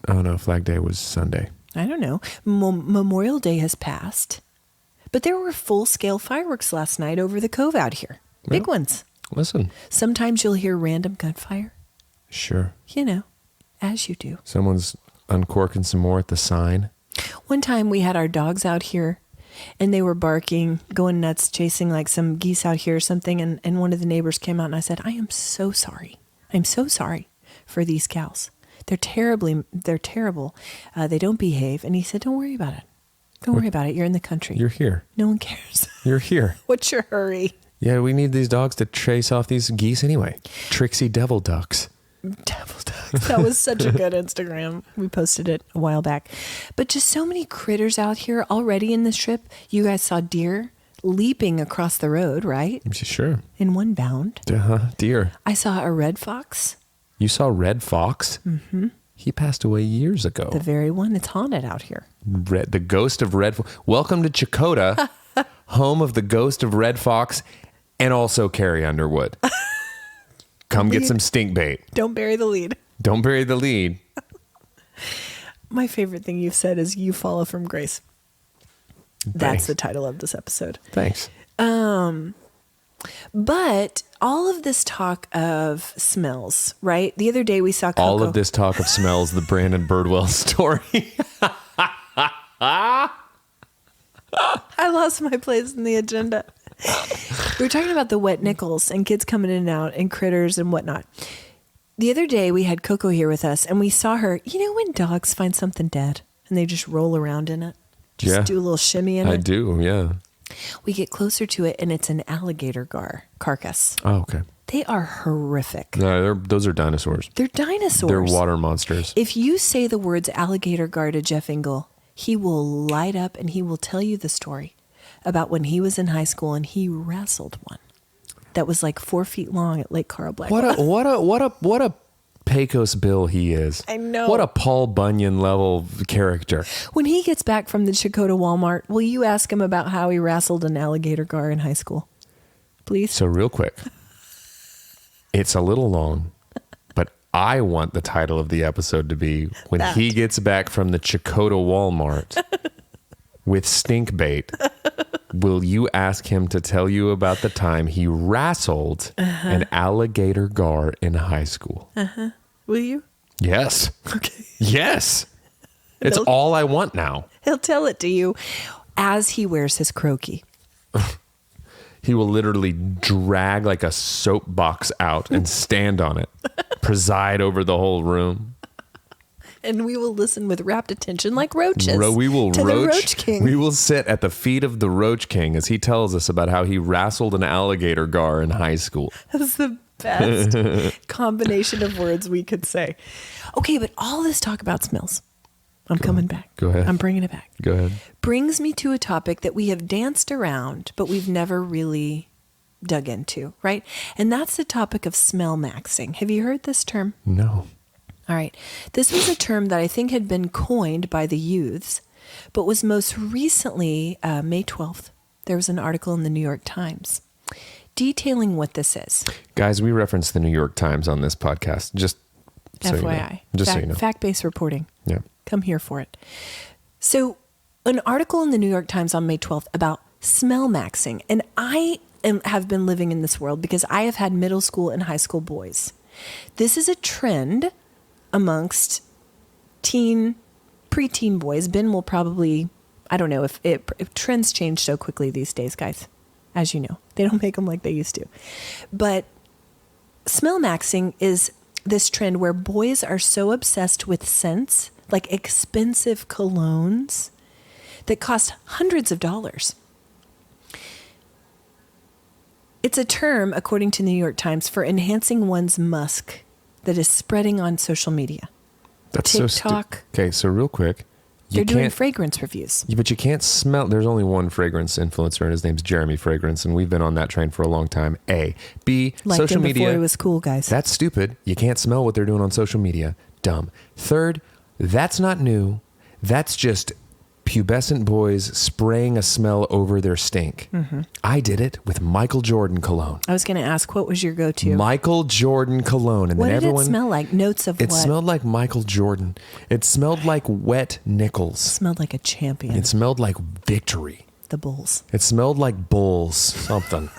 Sunday. I don't know. Memorial Day has passed. But there were full-scale fireworks last night over the cove out here. Big ones. Listen. Sometimes you'll hear random gunfire. Sure. You know, as you do. Someone's uncorking some more at the sign. One time we had our dogs out here and they were barking, going nuts, chasing like some geese out here or something. And one of the neighbors came out and I said, "I am so sorry. I'm so sorry for these cows. They're terrible. They don't behave." And he said, "Don't worry about it. Don't worry about it. You're in the country. You're here. No one cares." You're here. What's your hurry? Yeah, we need these dogs to chase off these geese anyway. Tricksy devil ducks. Devil ducks. That was such a good Instagram. We posted it a while back. But just so many critters out here already in this trip. You guys saw deer leaping across the road, right? Sure. In one bound. Deer. I saw a red fox. You saw Red Fox? Mm-hmm. He passed away years ago. The very one. It's haunted out here. The ghost of Red Fox. Welcome to Chakotah, home of the ghost of Red Fox and also Carrie Underwood. Come get some stink bait. Don't bury the lead. Don't bury the lead. My favorite thing you've said is Eufala from Grace. Thanks. That's the title of this episode. Thanks. But all of this talk of smells, right? The other day we saw Coco. All of this talk of smells, the Brandon Birdwell story. I lost my place in the agenda. We were talking about the wet nickels and kids coming in and out and critters and whatnot. The other day we had Coco here with us and we saw her. You know when dogs find something dead and they just roll around in it? Just do a little shimmy in it? I do, yeah. We get closer to it and it's an alligator carcass. Oh, okay. They are horrific. No, those are dinosaurs. They're dinosaurs. They're water monsters. If you say the words alligator gar to Jeff Engle, he will light up and he will tell you the story about when he was in high school and he wrestled one that was like 4 feet long at Lake Carl Blackwell. What a Pecos Bill he is. I know. What a Paul Bunyan level character. When he gets back from the Chakotah Walmart, will you ask him about how he wrestled an alligator gar in high school? Please? So real quick, it's a little long, but I want the title of the episode to be when he gets back from the Chakotah Walmart with stink bait. Will you ask him to tell you about the time he wrestled an alligator gar in high school? Will you? Yes. Okay. Yes. It's all I want now. He'll tell it to you as he wears his croaky. He will literally drag like a soapbox out and stand on it, preside over the whole room. And we will listen with rapt attention like roaches. We will to the Roach King. We will sit at the feet of the Roach King as he tells us about how he wrestled an alligator gar in high school. That's the best combination of words we could say. Okay, but all this talk about smells. I'm coming back. Go ahead. I'm bringing it back. Go ahead. Brings me to a topic that we have danced around, but we've never really dug into, right? And that's the topic of smell maxing. Have you heard this term? No. All right. This was a term that I think had been coined by the youths, but was most recently, May 12th, there was an article in the New York Times detailing what this is. Guys, we reference the New York Times on this podcast. Just so FYI. you know. Just so you know. Fact-based reporting. Yeah. Come here for it. So an article in the New York Times on May 12th about smell maxing. And have been living in this world because I have had middle school and high school boys. This is a trend amongst preteen boys. Ben will probably, I don't know if trends change so quickly these days, guys. As you know, they don't make them like they used to. But smell maxing is this trend where boys are so obsessed with scents, like expensive colognes that cost hundreds of dollars. It's a term, according to the New York Times, for enhancing one's musk that is spreading on social media. That's TikTok. Okay, so real quick. They're doing fragrance reviews. But you can't smell. There's only one fragrance influencer, and his name's Jeremy Fragrance, and we've been on that train for a long time. A. B. Like social media. Before it was cool, guys. That's stupid. You can't smell what they're doing on social media. Dumb. Third, that's not new. That's just pubescent boys spraying a smell over their stink. Mm-hmm. I did it with Michael Jordan cologne. I was going to ask, what was your go-to? Michael Jordan cologne. And what then did it smell like? Notes of it what? It smelled like Michael Jordan. It smelled like wet nickels. It smelled like a champion. It smelled like victory. The Bulls. It smelled like bulls, something.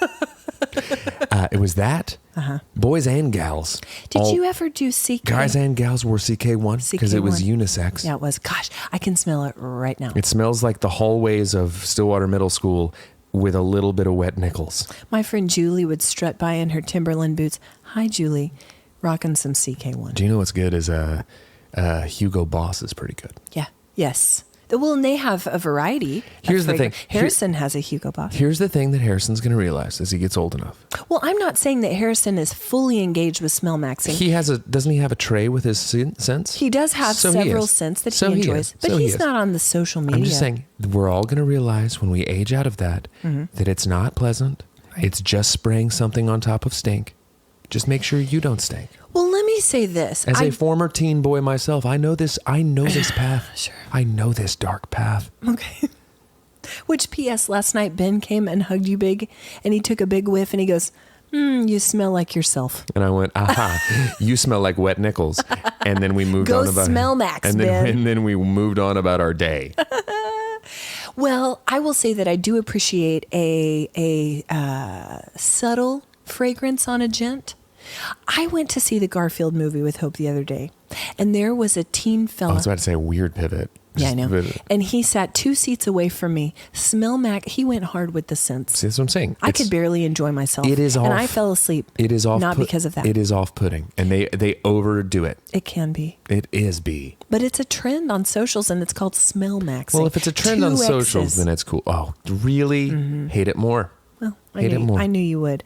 It was that. Uh-huh. Boys and gals. Did you ever do CK? Guys and gals wore CK1 because it was unisex. Yeah, it was. Gosh, I can smell it right now. It smells like the hallways of Stillwater Middle School with a little bit of wet nickels. My friend Julie would strut by in her Timberland boots. Hi, Julie. Rocking some CK1. Do you know what's good is Hugo Boss is pretty good. Yeah. Yes. Well, and they have a variety. Here's the thing. Harrison has a Hugo Boss. Here's the thing that Harrison's going to realize as he gets old enough. Well, I'm not saying that Harrison is fully engaged with smell maxing. Doesn't he have a tray with his scents? He does have several scents that he enjoys, but he's not on the social media. I'm just saying, we're all going to realize when we age out of that, that it's not pleasant. Right. It's just spraying something on top of stink. Just make sure you don't stink. Well, let me say this. As a former teen boy myself, I know this path. Sure. I know this dark path. Okay. Which, P.S., last night Ben came and hugged you big, and he took a big whiff, and he goes, you smell like yourself. And I went, aha, you smell like wet nickels. And then we moved on about... Go smell Max, and Ben. And then we moved on about our day. Well, I will say that I do appreciate a subtle fragrance on a gent. I went to see the Garfield movie with Hope the other day, and there was a teen fella. I was about to say a weird pivot. Yeah, I know. And he sat 2 seats away from me. He went hard with the scents. See, that's what I'm saying. I could barely enjoy myself. It is off. And I fell asleep. It is off. Not because of that. It is off-putting, and they overdo it. It can be. It is B. But it's a trend on socials, and it's called smell maxing. Well, if it's a trend on socials, X's. then it's cool. Oh, really? Hate it more. Well, hate it more. I knew you would.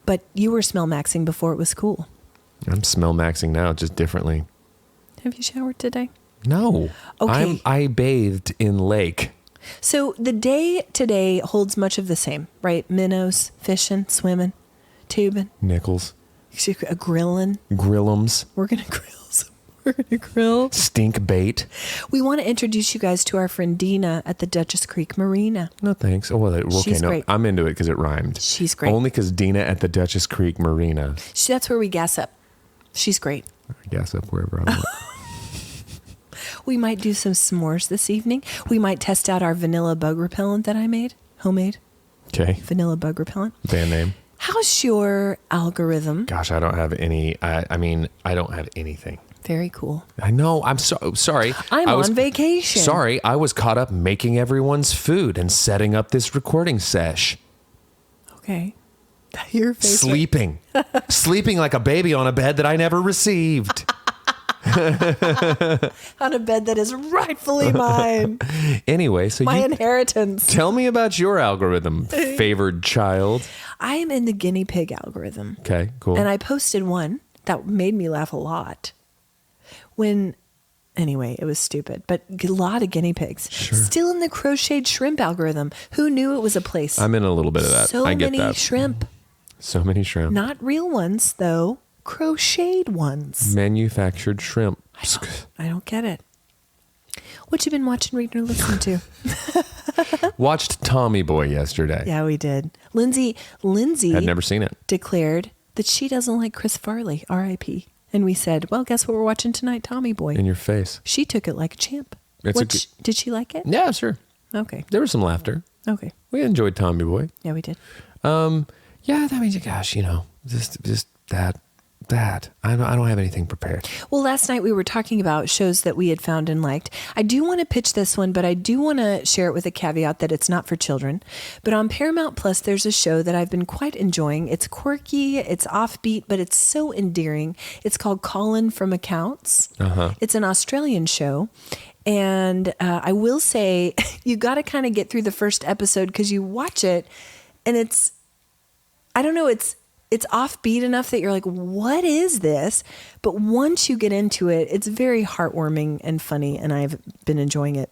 But you were smell maxing before it was cool. I'm smell maxing now, just differently. Have you showered today? No. Okay. I bathed in lake. So the day today holds much of the same, right? Minnows, fishing, swimming, tubing. Nickels. Grilling. Grillums. We're going to grill some. We're going to grill. Stink bait. We want to introduce you guys to our friend Dina at the Dutchess Creek Marina. No, thanks. Oh, well, okay, She's great. I'm into it because it rhymed. She's great. Only because Dina at the Dutchess Creek Marina. That's where we gas up. She's great. I gas up wherever I want. We might do some s'mores this evening. We might test out our vanilla bug repellent that I made. Homemade. Okay. Vanilla bug repellent. Band name. How's your algorithm? Gosh, I don't have any. I mean, I don't have anything. Very cool. I know. I'm sorry. I'm on vacation. Sorry. I was caught up making everyone's food and setting up this recording sesh. Okay. Your face. Sleeping. Sleeping like a baby on a bed that I never received. On a bed that is rightfully mine. Anyway, so my inheritance. Tell me about your algorithm, favored child. I am in the guinea pig algorithm. Okay, cool. And I posted one that made me laugh a lot. Anyway, it was stupid, but a lot of guinea pigs. Sure. Still in the crocheted shrimp algorithm. Who knew it was a place? I'm in a little bit of that. So I get many that. shrimp. So many shrimp. Not real ones, though. Crocheted ones. Manufactured shrimp. I don't get it. What you been watching, reading, or listening to? Watched Tommy Boy yesterday. Yeah, we did. Lindsay Had never seen it. declared that she doesn't like Chris Farley, R.I.P. And we said, well, guess what we're watching tonight, Tommy Boy. In your face. She took it like a champ. Did she like it? Yeah, sure. Okay. There was some laughter. Okay. We enjoyed Tommy Boy. Yeah, we did. Yeah, that means, gosh, just that. I don't have anything prepared. Well, last night we were talking about shows that we had found and liked. I do want to pitch this one, but I do want to share it with a caveat that it's not for children. But on Paramount Plus, there's a show that I've been quite enjoying. It's quirky, it's offbeat, but it's so endearing. It's called Colin from Accounts. It's an Australian show. And I will say, you got to kind of get through the first episode because you watch it and it's offbeat enough that you're like, what is this? But once you get into it, it's very heartwarming and funny, and I've been enjoying it.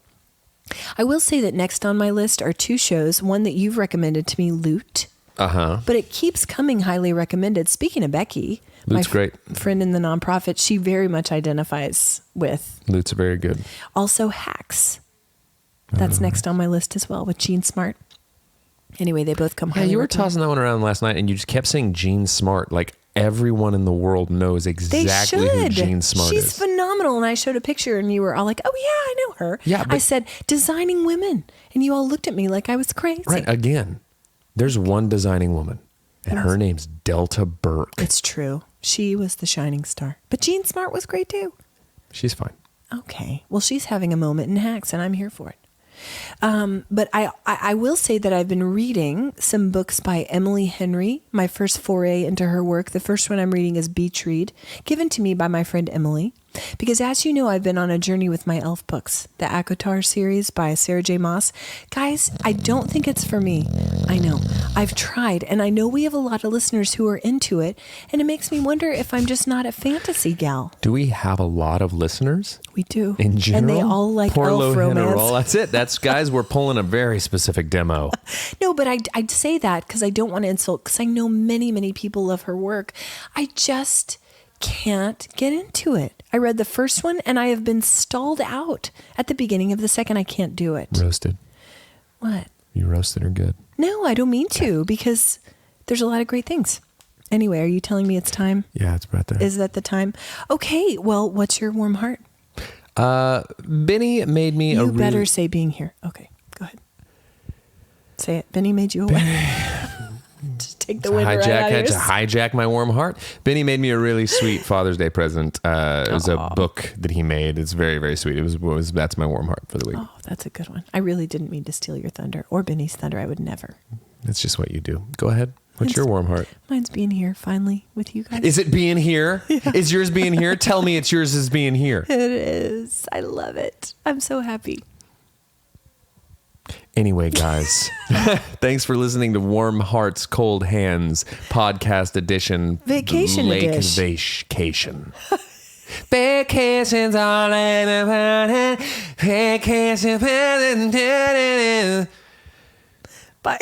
I will say that next on my list are two shows, one that you've recommended to me, Loot. But it keeps coming highly recommended. Speaking of Becky, Loot's great. Friend in the nonprofit, she very much identifies with. Loot's very good. Also Hacks. That's next on my list as well with Gene Smart. Anyway, they both come highly Yeah, you were recommended. tossing that one around last night, and you just kept saying Gene Smart. Like everyone in the world knows exactly who Gene Smart She's is. phenomenal. And I showed a picture, and you were all like, "Oh yeah, I know her." Yeah, but- I said designing women, and you all looked at me like I was crazy. Right. Again, there's one designing woman, and her name's Delta Burke. It's true. She was the shining star, but Jean Smart was great too. She's fine. Okay. Well, she's having a moment in Hacks, and I'm here for it. But I will say that I've been reading some books by Emily Henry, my first foray into her work. The first one I'm reading is Beach Read, given to me by my friend Emily. Because as you know, I've been on a journey with my elf books, the ACOTAR series by Sarah J. Maas. Guys, I don't think it's for me. I know. I've tried, and I know we have a lot of listeners who are into it, and it makes me wonder if I'm just not a fantasy gal. Do we have a lot of listeners? We do. In general? And they all like Poor elf low romance. roll. That's it. That's, guys, we're pulling a very specific demo. No, but I'd say that because I don't want to insult, because I know many, many people love her work. I just can't get into it. I read the first one and I have been stalled out at the beginning of the second. I can't do it. Roasted. What? You roasted her good. No, I don't mean to, because there's a lot of great things. Anyway, are you telling me it's time? Yeah, it's right there. Is that the time? Okay, well, what's your warm heart? Benny made me You better say being here. Okay, go ahead. Say it. Benny made you away. Just take the wind right out of yours. To hijack my warm heart. Benny made me a really sweet Father's Day present. It was a book that he made. It's very, very sweet. That's my warm heart for the week. Oh, that's a good one. I really didn't mean to steal your thunder or Benny's thunder. I would never. That's just what you do. Go ahead. What's your warm heart? Mine's being here finally with you guys. Is it being here? Yeah. Is yours being here? Tell me it's yours is being here. It is. I love it. I'm so happy. Anyway, guys, thanks for listening to Warm Hearts, Cold Hands podcast edition. Vacation edition. Vacation. Vacations all in the Vacations. Bye.